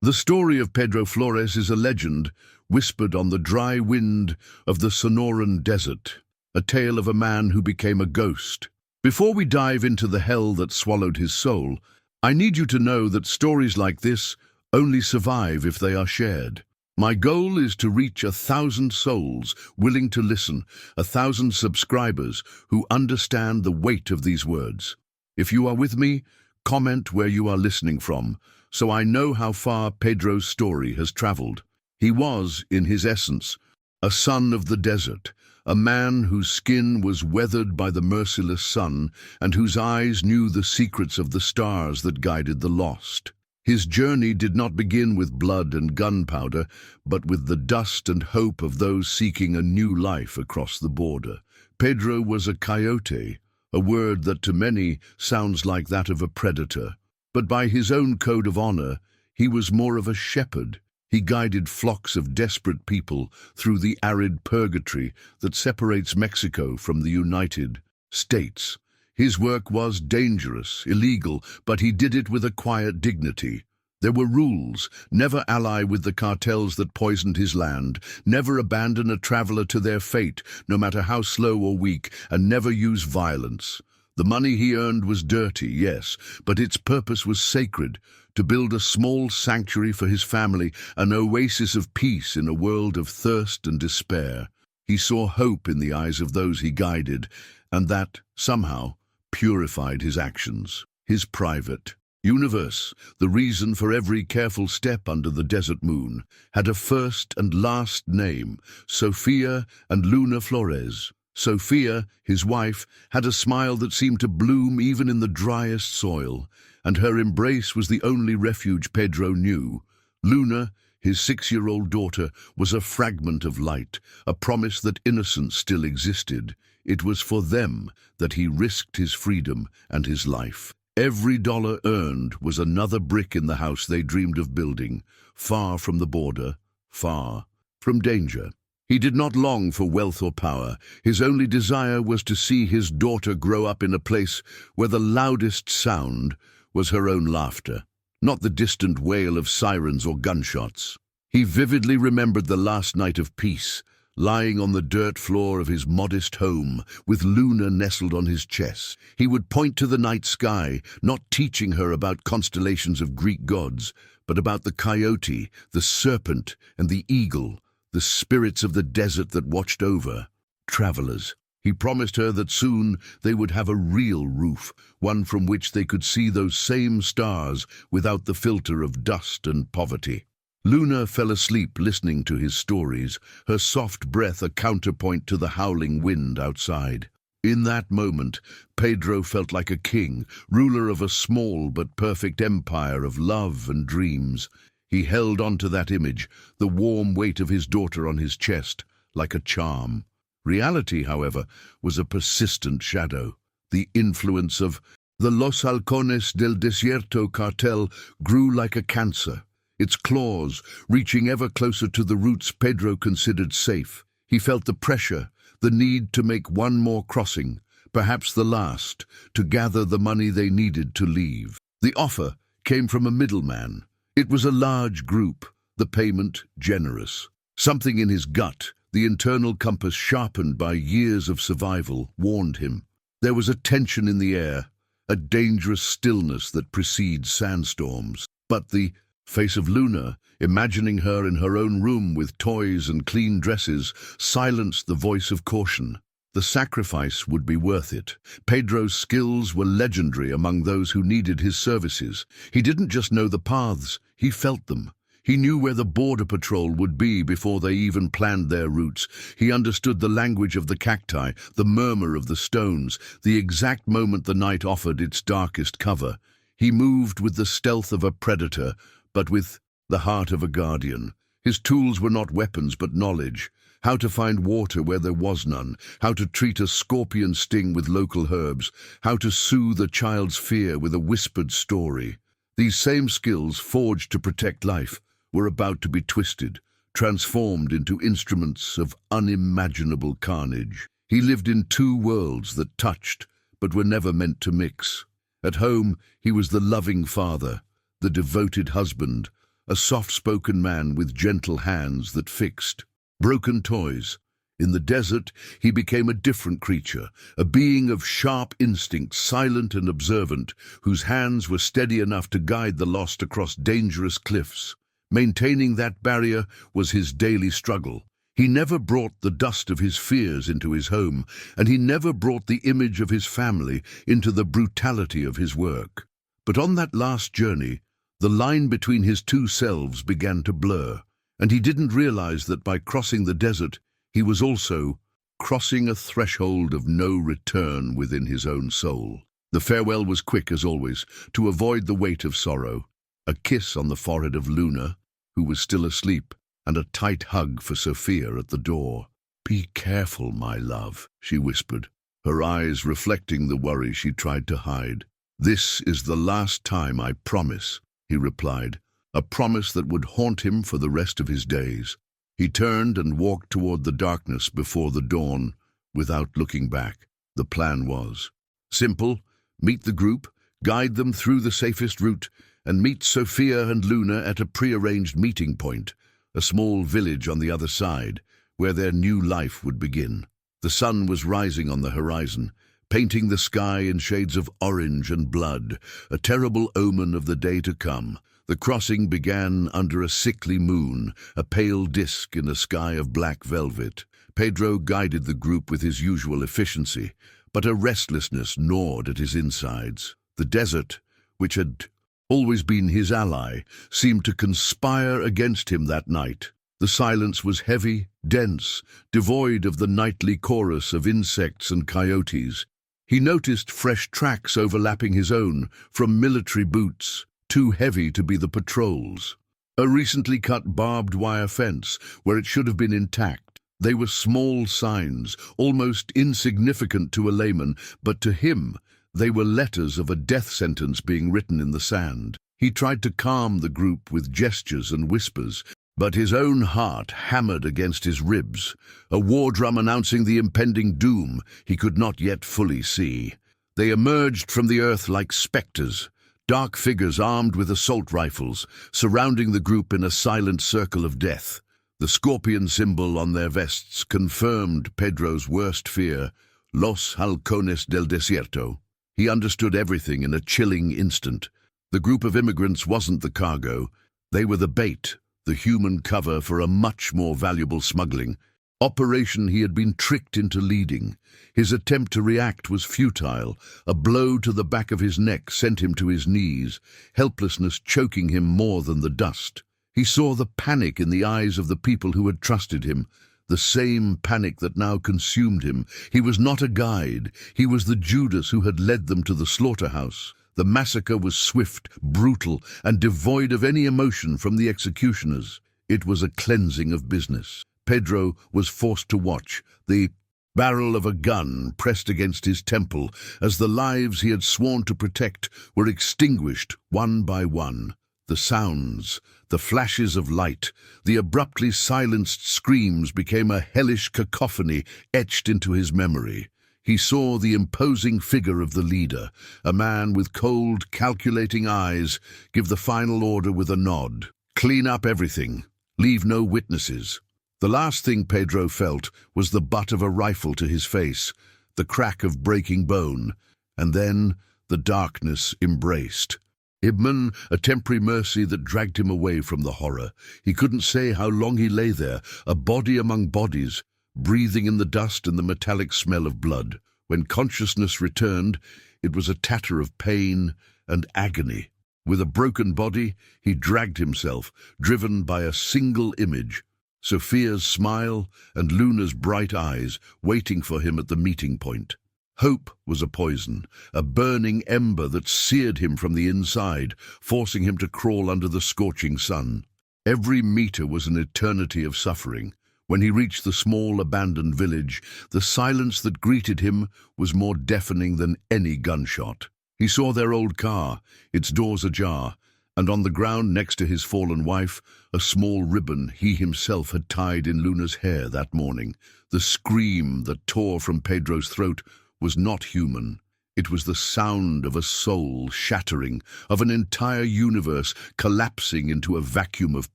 The story of Pedro Flores is a legend whispered on the dry wind of the Sonoran Desert, a tale of a man who became a ghost. Before we dive into the hell that swallowed his soul, I need you to know that stories like this only survive if they are shared. My goal is to reach 1,000 souls willing to listen, 1,000 subscribers who understand the weight of these words. If you are with me, comment where you are listening from, so I know how far Pedro's story has traveled. He was, in his essence, a son of the desert, a man whose skin was weathered by the merciless sun and whose eyes knew the secrets of the stars that guided the lost. His journey did not begin with blood and gunpowder, but with the dust and hope of those seeking a new life across the border. Pedro was a coyote, a word that to many sounds like that of a predator. But by his own code of honor, he was more of a shepherd. He guided flocks of desperate people through the arid purgatory that separates Mexico from the United States. His work was dangerous, illegal, but he did it with a quiet dignity. There were rules: never ally with the cartels that poisoned his land, never abandon a traveler to their fate, no matter how slow or weak, and never use violence. The money he earned was dirty, yes, but its purpose was sacred: to build a small sanctuary for his family, an oasis of peace in a world of thirst and despair. He saw hope in the eyes of those he guided, and that, somehow, purified his actions. His private universe, the reason for every careful step under the desert moon, had a first and last name: Sofia and Luna Flores. Sofia, his wife, had a smile that seemed to bloom even in the driest soil, and her embrace was the only refuge Pedro knew. Luna, his 6-year-old daughter, was a fragment of light, a promise that innocence still existed. It was for them that he risked his freedom and his life. Every dollar earned was another brick in the house they dreamed of building, far from the border, far from danger. He did not long for wealth or power. His only desire was to see his daughter grow up in a place where the loudest sound was her own laughter, not the distant wail of sirens or gunshots. He vividly remembered the last night of peace, lying on the dirt floor of his modest home, with Luna nestled on his chest. He would point to the night sky, not teaching her about constellations of Greek gods, but about the coyote, the serpent, and the eagle, the spirits of the desert that watched over travelers. He promised her that soon they would have a real roof, one from which they could see those same stars without the filter of dust and poverty. Luna fell asleep listening to his stories, her soft breath a counterpoint to the howling wind outside. In that moment, Pedro felt like a king, ruler of a small but perfect empire of love and dreams. He held on to that image, the warm weight of his daughter on his chest, like a charm. Reality, however, was a persistent shadow. The influence of the Los Halcones del Desierto cartel grew like a cancer, its claws reaching ever closer to the roots Pedro considered safe. He felt the pressure, the need to make one more crossing, perhaps the last, to gather the money they needed to leave. The offer came from a middleman. It was a large group, the payment generous. Something in his gut, the internal compass sharpened by years of survival, warned him. There was a tension in the air, a dangerous stillness that precedes sandstorms. But the face of Luna, imagining her in her own room with toys and clean dresses, silenced the voice of caution. The sacrifice would be worth it. Pedro's skills were legendary among those who needed his services. He didn't just know the paths, he felt them. He knew where the border patrol would be before they even planned their routes. He understood the language of the cacti, the murmur of the stones, the exact moment the night offered its darkest cover. He moved with the stealth of a predator, but with the heart of a guardian. His tools were not weapons but knowledge: how to find water where there was none, how to treat a scorpion sting with local herbs, how to soothe a child's fear with a whispered story. These same skills, forged to protect life, were about to be twisted, transformed into instruments of unimaginable carnage. He lived in two worlds that touched, but were never meant to mix. At home, he was the loving father, the devoted husband, a soft-spoken man with gentle hands that fixed broken toys. In the desert, he became a different creature, a being of sharp instincts, silent and observant, whose hands were steady enough to guide the lost across dangerous cliffs. Maintaining that barrier was his daily struggle. He never brought the dust of his fears into his home, and he never brought the image of his family into the brutality of his work. But on that last journey, the line between his two selves began to blur, and he didn't realize that by crossing the desert, he was also crossing a threshold of no return within his own soul. The farewell was quick as always, to avoid the weight of sorrow. A kiss on the forehead of Luna, who was still asleep, and a tight hug for Sophia at the door. "Be careful, my love," she whispered, her eyes reflecting the worry she tried to hide. "This is the last time, I promise," he replied, a promise that would haunt him for the rest of his days. He turned and walked toward the darkness before the dawn, without looking back. The plan was simple: meet the group, guide them through the safest route, and meet Sophia and Luna at a prearranged meeting point, a small village on the other side, where their new life would begin. The sun was rising on the horizon, painting the sky in shades of orange and blood, a terrible omen of the day to come. The crossing began under a sickly moon, a pale disk in a sky of black velvet. Pedro guided the group with his usual efficiency, but a restlessness gnawed at his insides. The desert, which had always been his ally, seemed to conspire against him that night. The silence was heavy, dense, devoid of the nightly chorus of insects and coyotes. He noticed fresh tracks overlapping his own, from military boots, too heavy to be the patrols. A recently cut barbed wire fence, where it should have been intact. They were small signs, almost insignificant to a layman, but to him, they were letters of a death sentence being written in the sand. He tried to calm the group with gestures and whispers, but his own heart hammered against his ribs, a war drum announcing the impending doom he could not yet fully see. They emerged from the earth like specters, dark figures armed with assault rifles, surrounding the group in a silent circle of death. The scorpion symbol on their vests confirmed Pedro's worst fear: Los Halcones del Desierto. He understood everything in a chilling instant. The group of immigrants wasn't the cargo. They were the bait, the human cover for a much more valuable smuggling operation he had been tricked into leading. His attempt to react was futile. A blow to the back of his neck sent him to his knees, helplessness choking him more than the dust. He saw the panic in the eyes of the people who had trusted him, the same panic that now consumed him. He was not a guide. He was the Judas who had led them to the slaughterhouse. The massacre was swift, brutal, and devoid of any emotion from the executioners. It was a cleansing of business. Pedro was forced to watch, the barrel of a gun pressed against his temple, as the lives he had sworn to protect were extinguished one by one. The sounds, the flashes of light, the abruptly silenced screams became a hellish cacophony etched into his memory. He saw the imposing figure of the leader, a man with cold, calculating eyes, give the final order with a nod. Clean up everything. Leave no witnesses. The last thing Pedro felt was the butt of a rifle to his face, the crack of breaking bone, and then the darkness embraced. Ibman, a temporary mercy that dragged him away from the horror. He couldn't say how long he lay there, a body among bodies, breathing in the dust and the metallic smell of blood. When consciousness returned, it was a tatter of pain and agony. With a broken body, he dragged himself, driven by a single image: Sophia's smile and Luna's bright eyes waiting for him at the meeting point. Hope was a poison, a burning ember that seared him from the inside, forcing him to crawl under the scorching sun. Every meter was an eternity of suffering. When he reached the small abandoned village, the silence that greeted him was more deafening than any gunshot. He saw their old car, its doors ajar, and on the ground next to his fallen wife, a small ribbon he himself had tied in Luna's hair that morning. The scream that tore from Pedro's throat was not human. It was the sound of a soul shattering, of an entire universe collapsing into a vacuum of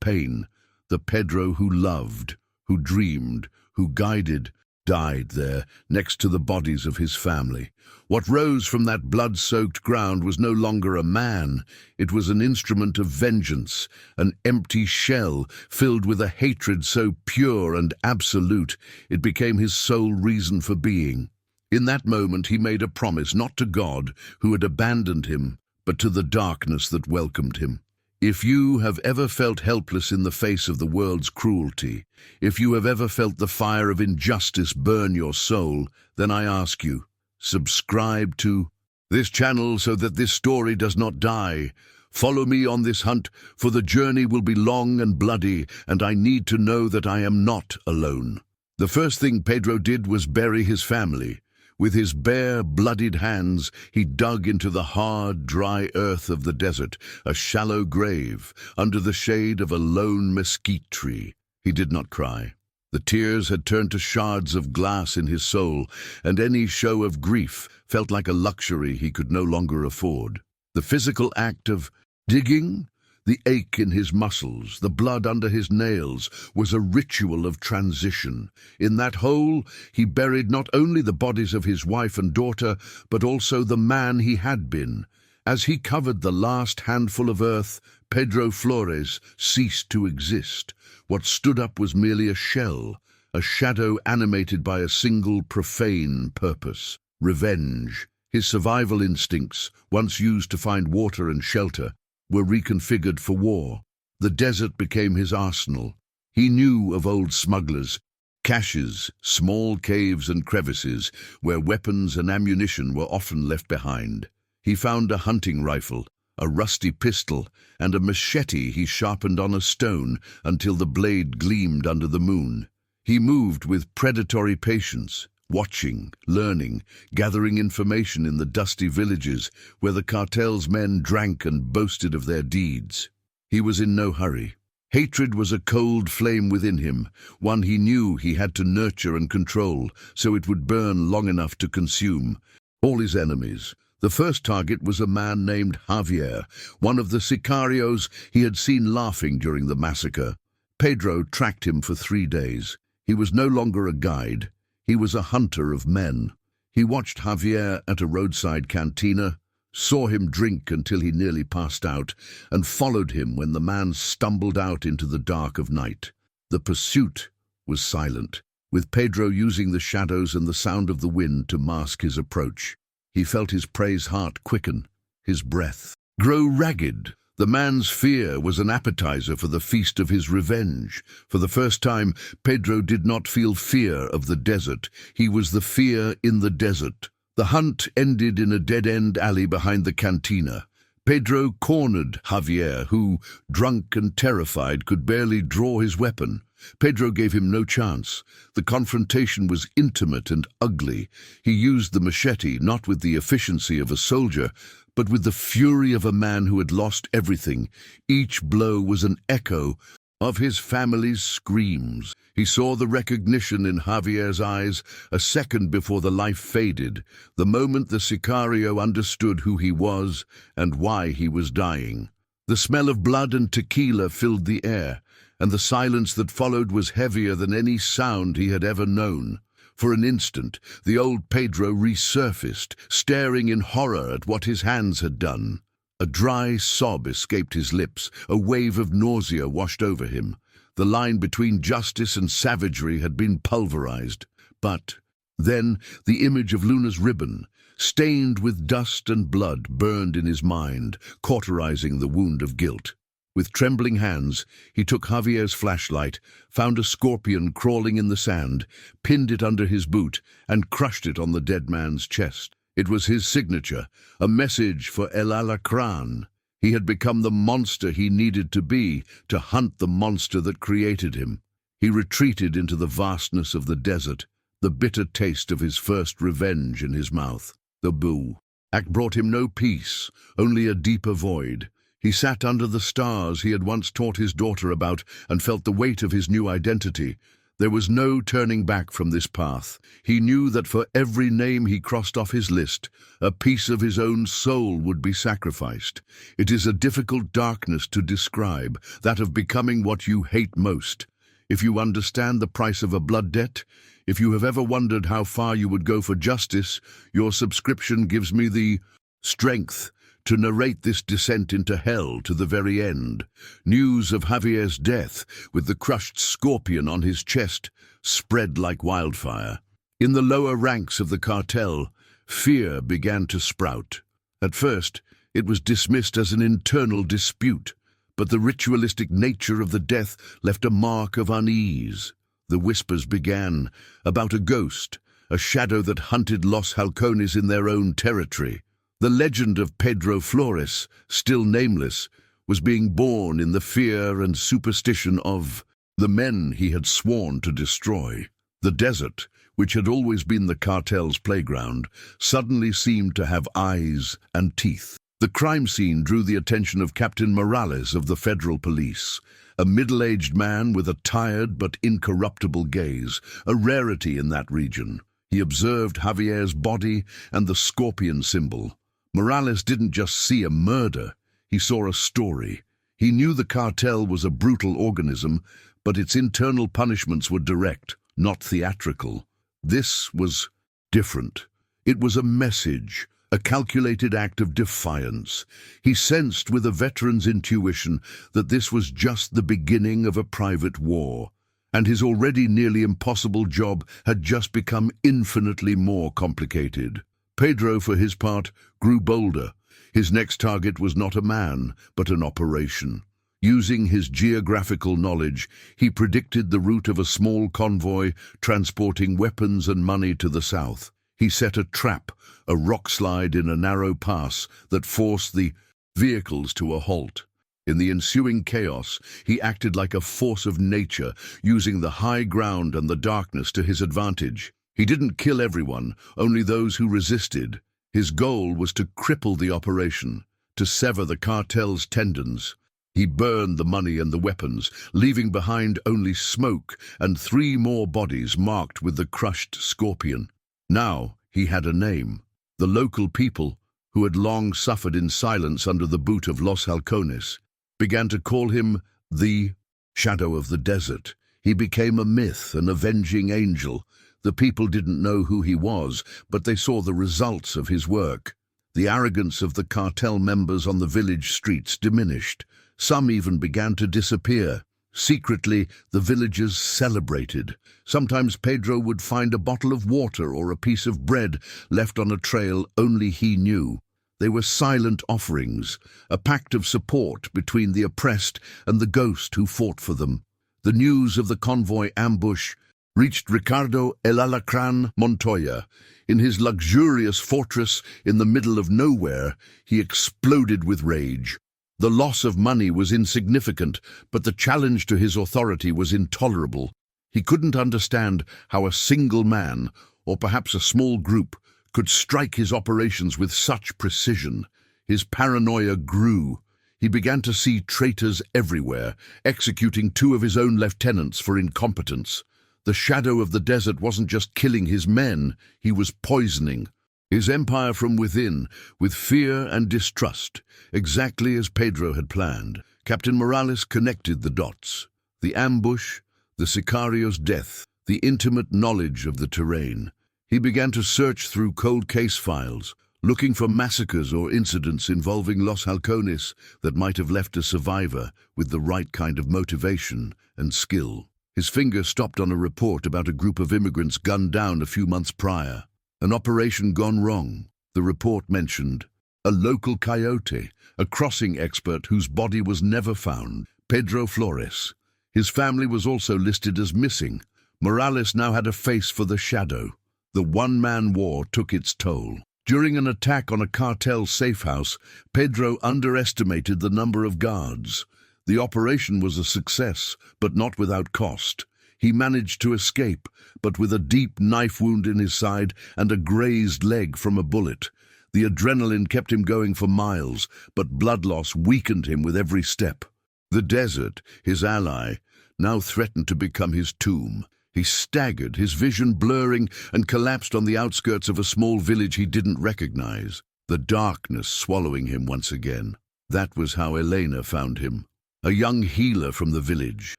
pain. The Pedro who loved, who dreamed, who guided, died there next to the bodies of his family. What rose from that blood-soaked ground was no longer a man. It was an instrument of vengeance, an empty shell filled with a hatred so pure and absolute it became his sole reason for being. In that moment he made a promise not to God, who had abandoned him, but to the darkness that welcomed him. If you have ever felt helpless in the face of the world's cruelty, if you have ever felt the fire of injustice burn your soul, then I ask you, subscribe to this channel so that this story does not die. Follow me on this hunt, for the journey will be long and bloody, and I need to know that I am not alone. The first thing Pedro did was bury his family. With his bare, bloodied hands, he dug into the hard, dry earth of the desert, a shallow grave, under the shade of a lone mesquite tree. He did not cry. The tears had turned to shards of glass in his soul, and any show of grief felt like a luxury he could no longer afford. The physical act of digging, the ache in his muscles, the blood under his nails, was a ritual of transition. In that hole, he buried not only the bodies of his wife and daughter, but also the man he had been. As he covered the last handful of earth, Pedro Flores ceased to exist. What stood up was merely a shell, a shadow animated by a single profane purpose: revenge. His survival instincts, once used to find water and shelter, were reconfigured for war. The desert became his arsenal. He knew of old smugglers, caches, small caves and crevices where weapons and ammunition were often left behind. He found a hunting rifle, a rusty pistol, and a machete he sharpened on a stone until the blade gleamed under the moon. He moved with predatory patience, watching, learning, gathering information in the dusty villages where the cartel's men drank and boasted of their deeds. He was in no hurry. Hatred was a cold flame within him, one he knew he had to nurture and control so it would burn long enough to consume all his enemies. The first target was a man named Javier, one of the sicarios he had seen laughing during the massacre. Pedro tracked him for 3 days. He was no longer a guide. He was a hunter of men. He watched Javier at a roadside cantina, saw him drink until he nearly passed out, and followed him when the man stumbled out into the dark of night. The pursuit was silent, with Pedro using the shadows and the sound of the wind to mask his approach. He felt his prey's heart quicken, his breath grow ragged. The man's fear was an appetizer for the feast of his revenge. For the first time, Pedro did not feel fear of the desert. He was the fear in the desert. The hunt ended in a dead-end alley behind the cantina. Pedro cornered Javier, who, drunk and terrified, could barely draw his weapon. Pedro gave him no chance. The confrontation was intimate and ugly. He used the machete not with the efficiency of a soldier, but with the fury of a man who had lost everything. Each blow was an echo of his family's screams. He saw the recognition in Javier's eyes a second before the life faded, the moment the sicario understood who he was and why he was dying. The smell of blood and tequila filled the air, and the silence that followed was heavier than any sound he had ever known. For an instant, the old Pedro resurfaced, staring in horror at what his hands had done. A dry sob escaped his lips, a wave of nausea washed over him. The line between justice and savagery had been pulverized. But then the image of Luna's ribbon, stained with dust and blood, burned in his mind, cauterizing the wound of guilt. With trembling hands, he took Javier's flashlight, found a scorpion crawling in the sand, pinned it under his boot, and crushed it on the dead man's chest. It was his signature, a message for El Alacran. He had become the monster he needed to be to hunt the monster that created him. He retreated into the vastness of the desert, the bitter taste of his first revenge in his mouth. The boo act brought him no peace, only a deeper void. He sat under the stars he had once taught his daughter about and felt the weight of his new identity. There was no turning back from this path. He knew that for every name he crossed off his list, a piece of his own soul would be sacrificed. It is a difficult darkness to describe, that of becoming what you hate most. If you understand the price of a blood debt, if you have ever wondered how far you would go for justice, your subscription gives me the strength to narrate this descent into hell to the very end. News of Javier's death, with the crushed scorpion on his chest, spread like wildfire. In the lower ranks of the cartel, fear began to sprout. At first, it was dismissed as an internal dispute, but the ritualistic nature of the death left a mark of unease. The whispers began about a ghost, a shadow that hunted Los Halcones in their own territory. The legend of Pedro Flores, still nameless, was being born in the fear and superstition of the men he had sworn to destroy. The desert, which had always been the cartel's playground, suddenly seemed to have eyes and teeth. The crime scene drew the attention of Captain Morales of the Federal Police, a middle-aged man with a tired but incorruptible gaze, a rarity in that region. He observed Javier's body and the scorpion symbol. Morales didn't just see a murder, he saw a story. He knew the cartel was a brutal organism, but its internal punishments were direct, not theatrical. This was different. It was a message, a calculated act of defiance. He sensed with a veteran's intuition that this was just the beginning of a private war, and his already nearly impossible job had just become infinitely more complicated. Pedro, for his part, grew bolder. His next target was not a man, but an operation. Using his geographical knowledge, he predicted the route of a small convoy transporting weapons and money to the south. He set a trap, a rock slide in a narrow pass that forced the vehicles to a halt. In the ensuing chaos, he acted like a force of nature, using the high ground and the darkness to his advantage. He didn't kill everyone, only those who resisted. His goal was to cripple the operation, to sever the cartel's tendons. He burned the money and the weapons, leaving behind only smoke and 3 more bodies marked with the crushed scorpion. Now he had a name. The local people, who had long suffered in silence under the boot of Los Halcones, began to call him the Shadow of the Desert. He became a myth, an avenging angel. The people didn't know who he was, but they saw the results of his work. The arrogance of the cartel members on the village streets diminished. Some even began to disappear. Secretly, the villagers celebrated. Sometimes Pedro would find a bottle of water or a piece of bread left on a trail only he knew. They were silent offerings, a pact of support between the oppressed and the ghost who fought for them. The news of the convoy ambush reached Ricardo El Alacran Montoya. In his luxurious fortress in the middle of nowhere, he exploded with rage. The loss of money was insignificant, but the challenge to his authority was intolerable. He couldn't understand how a single man, or perhaps a small group, could strike his operations with such precision. His paranoia grew. He began to see traitors everywhere, executing 2 of his own lieutenants for incompetence. The Shadow of the Desert wasn't just killing his men, he was poisoning his empire from within, with fear and distrust, exactly as Pedro had planned. Captain Morales connected the dots. The ambush, the Sicario's death, the intimate knowledge of the terrain. He began to search through cold case files, looking for massacres or incidents involving Los Halcones that might have left a survivor with the right kind of motivation and skill. His finger stopped on a report about a group of immigrants gunned down a few months prior. An operation gone wrong. The report mentioned a local coyote, a crossing expert whose body was never found, Pedro Flores. His family was also listed as missing. Morales now had a face for the Shadow. The one-man war took its toll. During an attack on a cartel safe house, Pedro underestimated the number of guards. The operation was a success, but not without cost. He managed to escape, but with a deep knife wound in his side and a grazed leg from a bullet. The adrenaline kept him going for miles, but blood loss weakened him with every step. The desert, his ally, now threatened to become his tomb. He staggered, his vision blurring, and collapsed on the outskirts of a small village he didn't recognize, the darkness swallowing him once again. That was how Elena found him, a young healer from the village.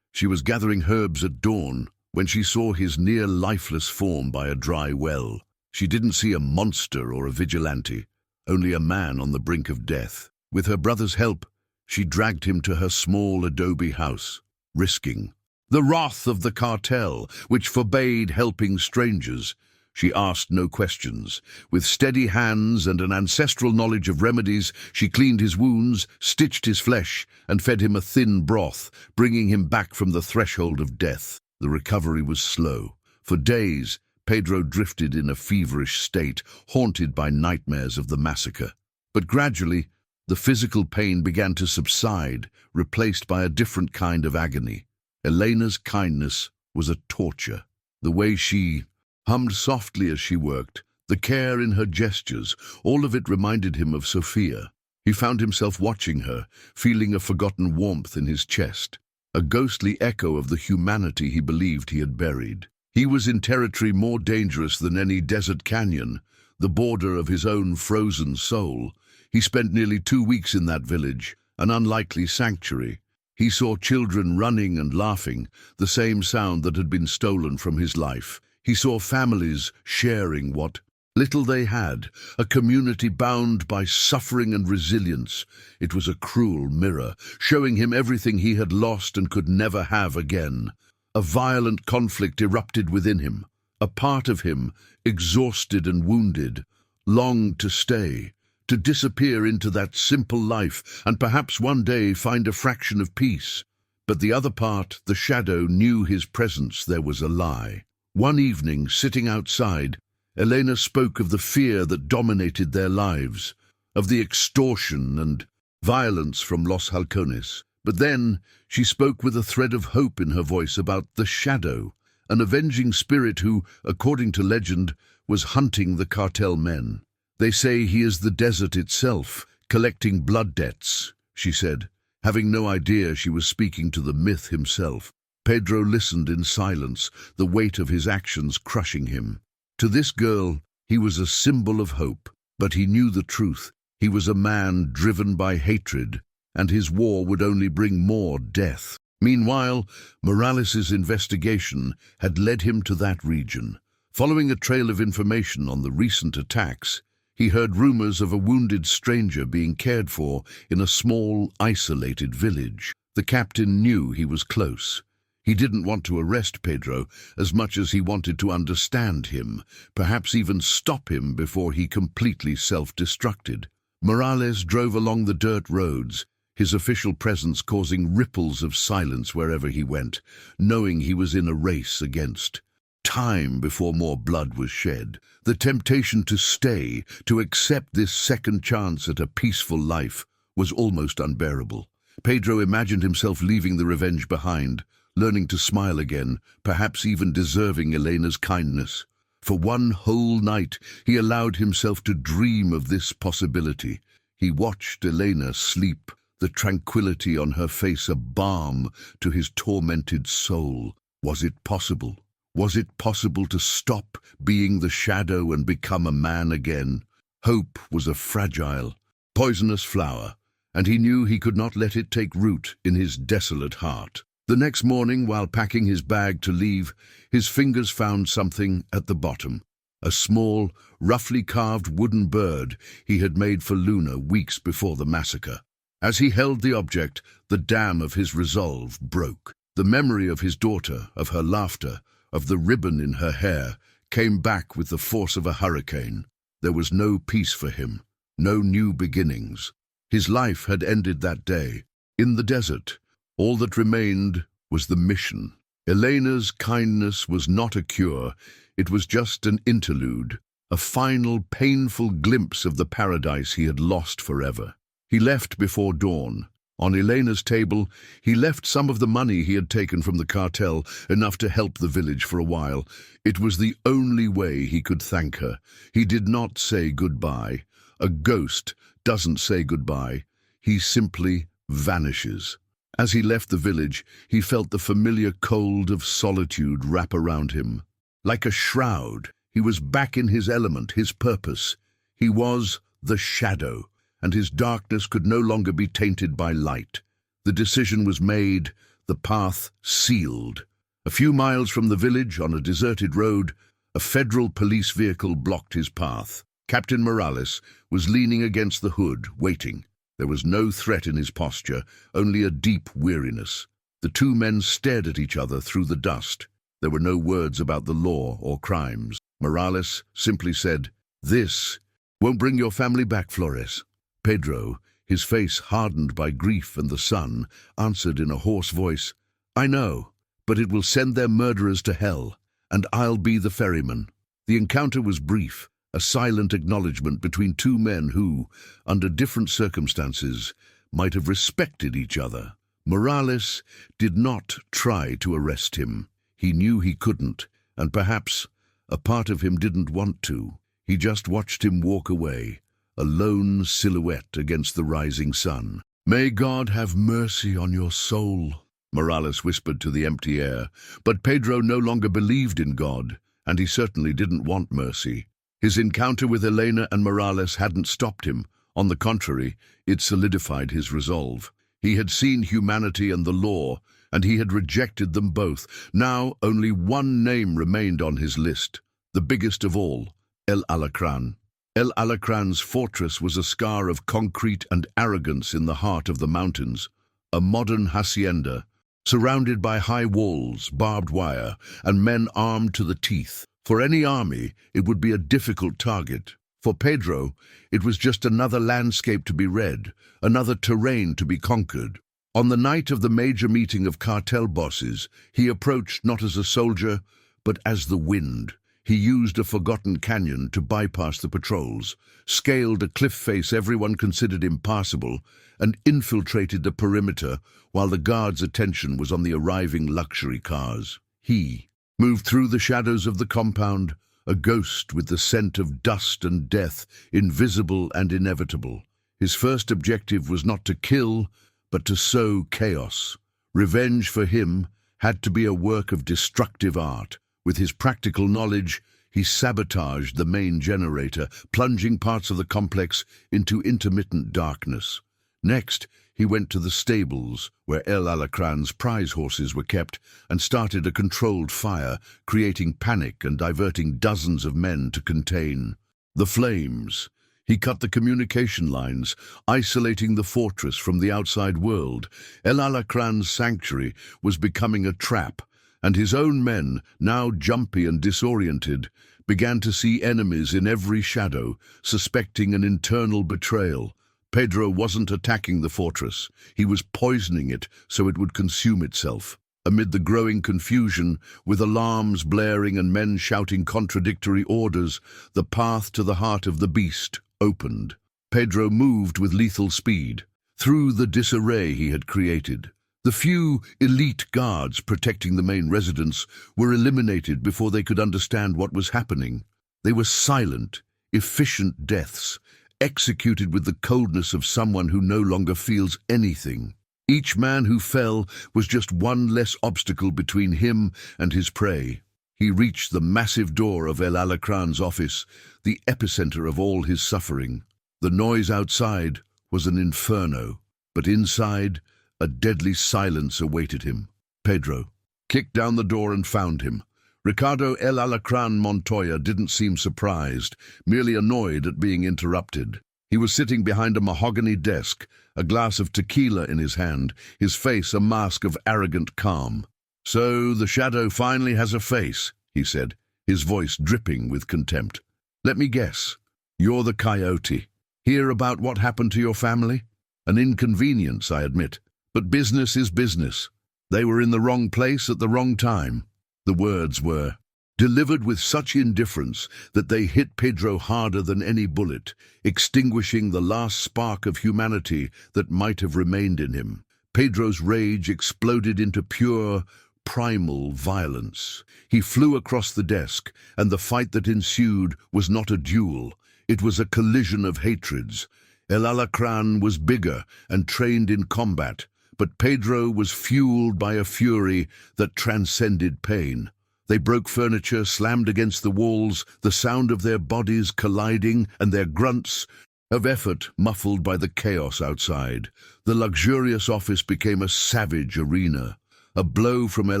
She was gathering herbs at dawn when she saw his near lifeless form by a dry well. She didn't see a monster or a vigilante, only a man on the brink of death. With her brother's help, she dragged him to her small adobe house, risking the wrath of the cartel, which forbade helping strangers. She asked no questions. With steady hands and an ancestral knowledge of remedies, she cleaned his wounds, stitched his flesh, and fed him a thin broth, bringing him back from the threshold of death. The recovery was slow. For days, Pedro drifted in a feverish state, haunted by nightmares of the massacre. But gradually, the physical pain began to subside, replaced by a different kind of agony. Elena's kindness was a torture. The way she hummed softly as she worked, the care in her gestures, all of it reminded him of Sophia. He found himself watching her, feeling a forgotten warmth in his chest, a ghostly echo of the humanity he believed he had buried. He was in territory more dangerous than any desert canyon, the border of his own frozen soul. He spent nearly 2 weeks in that village, an unlikely sanctuary. He saw children running and laughing, the same sound that had been stolen from his life. He saw families sharing what little they had, a community bound by suffering and resilience. It was a cruel mirror, showing him everything he had lost and could never have again. A violent conflict erupted within him. A part of him, exhausted and wounded, longed to stay, to disappear into that simple life and perhaps one day find a fraction of peace. But the other part, the shadow, knew his presence there was a lie. One evening, sitting outside, Elena spoke of the fear that dominated their lives, of the extortion and violence from Los Halcones. But then she spoke with a thread of hope in her voice about the shadow, an avenging spirit who, according to legend, was hunting the cartel men. "They say he is the desert itself, collecting blood debts," she said, having no idea she was speaking to the myth himself. Pedro listened in silence, the weight of his actions crushing him. To this girl, he was a symbol of hope, but he knew the truth. He was a man driven by hatred, and his war would only bring more death. Meanwhile, Morales's investigation had led him to that region. Following a trail of information on the recent attacks, he heard rumors of a wounded stranger being cared for in a small, isolated village. The captain knew he was close. He didn't want to arrest Pedro as much as he wanted to understand him, perhaps even stop him before he completely self-destructed. Morales drove along the dirt roads, his official presence causing ripples of silence wherever he went, knowing he was in a race against time before more blood was shed. The temptation to stay, to accept this second chance at a peaceful life, was almost unbearable. Pedro imagined himself leaving the revenge behind, learning to smile again, perhaps even deserving Elena's kindness. For one whole night, he allowed himself to dream of this possibility. He watched Elena sleep, the tranquility on her face a balm to his tormented soul. Was it possible? Was it possible to stop being the shadow and become a man again? Hope was a fragile, poisonous flower, and he knew he could not let it take root in his desolate heart. The next morning, while packing his bag to leave, his fingers found something at the bottom. A small, roughly carved wooden bird he had made for Luna weeks before the massacre. As he held the object, the dam of his resolve broke. The memory of his daughter, of her laughter, of the ribbon in her hair, came back with the force of a hurricane. There was no peace for him, no new beginnings. His life had ended that day. In the desert, all that remained was the mission. Elena's kindness was not a cure, it was just an interlude, a final, painful glimpse of the paradise he had lost forever. He left before dawn. On Elena's table, he left some of the money he had taken from the cartel, enough to help the village for a while. It was the only way he could thank her. He did not say goodbye. A ghost doesn't say goodbye. He simply vanishes. As he left the village, he felt the familiar cold of solitude wrap around him. Like a shroud, he was back in his element, his purpose. He was the shadow, and his darkness could no longer be tainted by light. The decision was made, the path sealed. A few miles from the village, on a deserted road, a federal police vehicle blocked his path. Captain Morales was leaning against the hood, waiting. There was no threat in his posture, only a deep weariness. The two men stared at each other through the dust. There were no words about the law or crimes. Morales simply said, "This won't bring your family back, Flores." Pedro, his face hardened by grief and the sun, answered in a hoarse voice, "I know, but it will send their murderers to hell, and I'll be the ferryman." The encounter was brief, a silent acknowledgement between two men who, under different circumstances, might have respected each other. Morales did not try to arrest him. He knew he couldn't, and perhaps a part of him didn't want to. He just watched him walk away, a lone silhouette against the rising sun. "May God have mercy on your soul," Morales whispered to the empty air. But Pedro no longer believed in God, and he certainly didn't want mercy. His encounter with Elena and Morales hadn't stopped him. On the contrary, it solidified his resolve. He had seen humanity and the law, and he had rejected them both. Now only one name remained on his list, the biggest of all, El Alacran. El Alacran's fortress was a scar of concrete and arrogance in the heart of the mountains, a modern hacienda, surrounded by high walls, barbed wire, and men armed to the teeth. For any army, it would be a difficult target. For Pedro, it was just another landscape to be read, another terrain to be conquered. On the night of the major meeting of cartel bosses, he approached not as a soldier, but as the wind. He used a forgotten canyon to bypass the patrols, scaled a cliff face everyone considered impassable, and infiltrated the perimeter while the guards' attention was on the arriving luxury cars. He moved through the shadows of the compound, a ghost with the scent of dust and death, invisible and inevitable. His first objective was not to kill, but to sow chaos. Revenge for him had to be a work of destructive art. With his practical knowledge, he sabotaged the main generator, plunging parts of the complex into intermittent darkness. Next, he went to the stables, where El Alacran's prize horses were kept, and started a controlled fire, creating panic and diverting dozens of men to contain the flames. He cut the communication lines, isolating the fortress from the outside world. El Alacran's sanctuary was becoming a trap, and his own men, now jumpy and disoriented, began to see enemies in every shadow, suspecting an internal betrayal. Pedro wasn't attacking the fortress. He was poisoning it so it would consume itself. Amid the growing confusion, with alarms blaring and men shouting contradictory orders, the path to the heart of the beast opened. Pedro moved with lethal speed, through the disarray he had created. The few elite guards protecting the main residence were eliminated before they could understand what was happening. They were silent, efficient deaths, executed with the coldness of someone who no longer feels anything. Each man who fell was just one less obstacle between him and his prey. He reached the massive door of El Alacran's office, the epicenter of all his suffering. The noise outside was an inferno, but inside, a deadly silence awaited him. Pedro kicked down the door and found him. Ricardo El Alacran Montoya didn't seem surprised, merely annoyed at being interrupted. He was sitting behind a mahogany desk, a glass of tequila in his hand, his face a mask of arrogant calm. "So the shadow finally has a face," he said, his voice dripping with contempt. "Let me guess. You're the COYOTE. Hear about what happened to your family? An inconvenience, I admit. But business is business. They were in the wrong place at the wrong time." The words were delivered with such indifference that they hit Pedro harder than any bullet, extinguishing the last spark of humanity that might have remained in him. Pedro's rage exploded into pure, primal violence. He flew across the desk, and the fight that ensued was not a duel. It was a collision of hatreds. El Alacran was bigger and trained in combat, but Pedro was fueled by a fury that transcended pain. They broke furniture, slammed against the walls, the sound of their bodies colliding and their grunts of effort muffled by the chaos outside. The luxurious office became a savage arena. A blow from El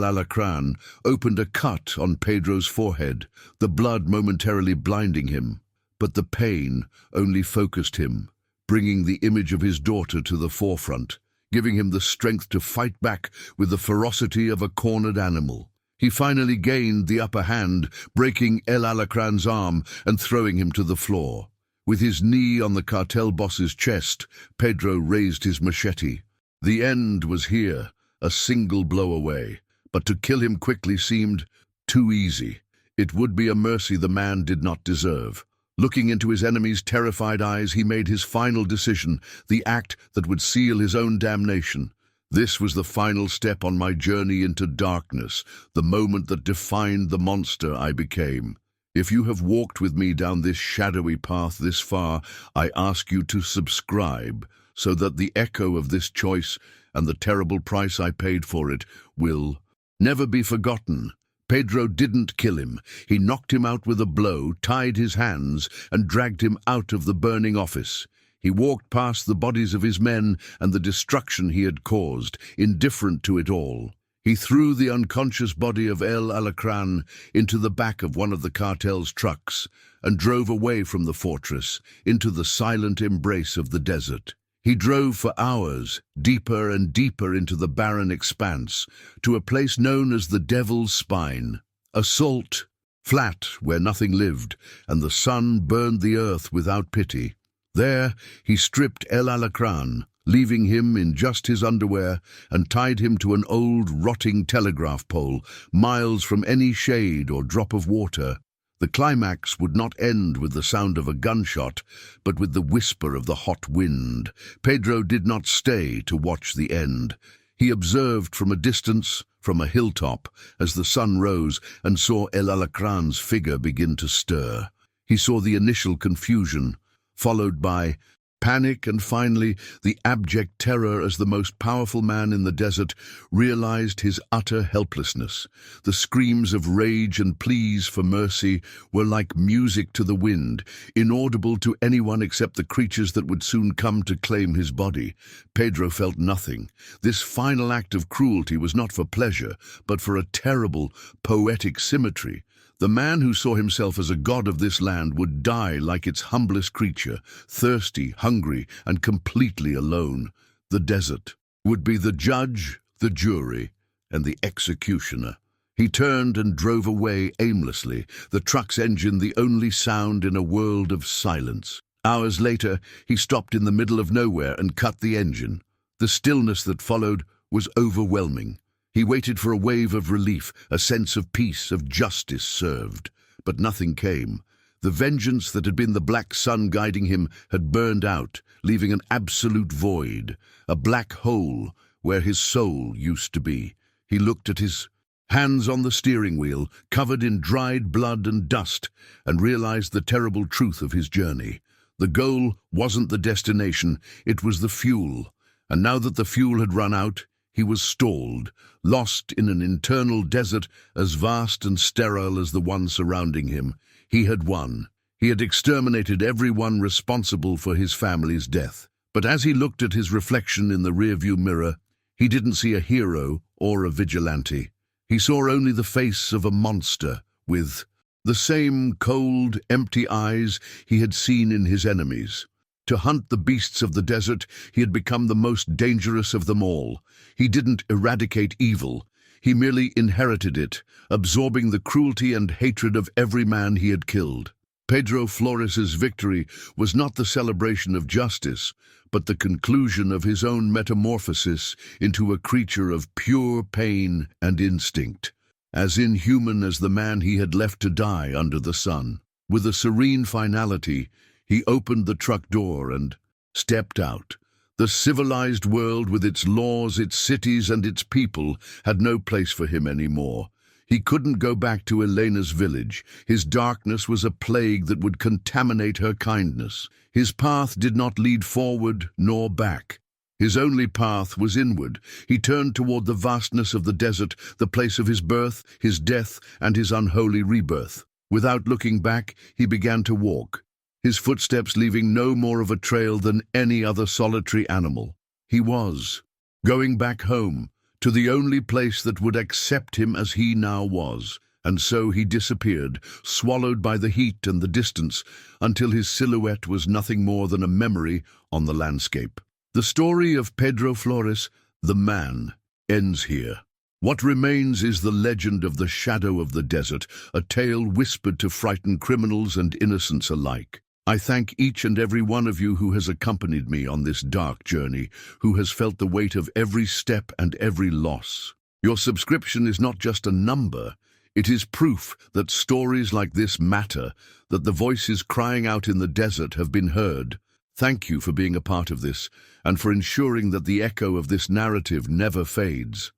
Alacran opened a cut on Pedro's forehead, the blood momentarily blinding him. But the pain only focused him, bringing the image of his daughter to the forefront, giving him the strength to fight back with the ferocity of a cornered animal. He finally gained the upper hand, breaking El Alacran's arm and throwing him to the floor. With his knee on the cartel boss's chest, Pedro raised his machete. The end was here, a single blow away. But to kill him quickly seemed too easy. It would be a mercy the man did not deserve. Looking into his enemy's terrified eyes, he made his final decision, the act that would seal his own damnation. This was the final step on my journey into darkness, the moment that defined the monster I became. If you have walked with me down this shadowy path this far, I ask you to subscribe, so that the echo of this choice and the terrible price I paid for it will never be forgotten. Pedro didn't kill him. He knocked him out with a blow, tied his hands, and dragged him out of the burning office. He walked past the bodies of his men and the destruction he had caused, indifferent to it all. He threw the unconscious body of El Alacran into the back of one of the cartel's trucks and drove away from the fortress into the silent embrace of the desert. He drove for hours, deeper and deeper into the barren expanse, to a place known as the Devil's Spine, a salt flat where nothing lived, and the sun burned the earth without pity. There he stripped El Alacran, leaving him in just his underwear, and tied him to an old, rotting telegraph pole, miles from any shade or drop of water. The climax would not end with the sound of a gunshot, but with the whisper of the hot wind. Pedro did not stay to watch the end. He observed from a distance, from a hilltop, as the sun rose, and saw El Alacran's figure begin to stir. He saw the initial confusion, followed by panic, and finally the abject terror as the most powerful man in the desert realized his utter helplessness. The screams of rage and pleas for mercy were like music to the wind, inaudible to anyone except the creatures that would soon come to claim his body. Pedro felt nothing. This final act of cruelty was not for pleasure, but for a terrible, poetic symmetry. The man who saw himself as a god of this land would die like its humblest creature, thirsty, hungry, and completely alone. The desert would be the judge, the jury, and the executioner. He turned and drove away aimlessly, the truck's engine the only sound in a world of silence. Hours later, he stopped in the middle of nowhere and cut the engine. The stillness that followed was overwhelming. He waited for a wave of relief, a sense of peace, of justice served. But nothing came. The vengeance that had been the black sun guiding him had burned out, leaving an absolute void, a black hole where his soul used to be. He looked at his hands on the steering wheel, covered in dried blood and dust, and realized the terrible truth of his journey. The goal wasn't the destination, it was the fuel. And now that the fuel had run out, he was stalled, lost in an internal desert as vast and sterile as the one surrounding him. He had won. He had exterminated everyone responsible for his family's death. But as he looked at his reflection in the rearview mirror, he didn't see a hero or a vigilante. He saw only the face of a monster with the same cold, empty eyes he had seen in his enemies. To hunt the beasts of the desert, he had become the most dangerous of them all. He didn't eradicate evil. He merely inherited it, absorbing the cruelty and hatred of every man he had killed. Pedro Flores's victory was not the celebration of justice, but the conclusion of his own metamorphosis into a creature of pure pain and instinct, as inhuman as the man he had left to die under the sun. With a serene finality, he opened the truck door and stepped out. The civilized world with its laws, its cities, and its people had no place for him anymore. He couldn't go back to Elena's village. His darkness was a plague that would contaminate her kindness. His path did not lead forward nor back. His only path was inward. He turned toward the vastness of the desert, the place of his birth, his death, and his unholy rebirth. Without looking back, he began to walk, his footsteps leaving no more of a trail than any other solitary animal. He was going back home, to the only place that would accept him as he now was. And so he disappeared, swallowed by the heat and the distance, until his silhouette was nothing more than a memory on the landscape. The story of Pedro Flores, the man, ends here. What remains is the legend of the shadow of the desert, a tale whispered to frighten criminals and innocents alike. I thank each and every one of you who has accompanied me on this dark journey, who has felt the weight of every step and every loss. Your subscription is not just a number, it is proof that stories like this matter, that the voices crying out in the desert have been heard. Thank you for being a part of this, and for ensuring that the echo of this narrative never fades.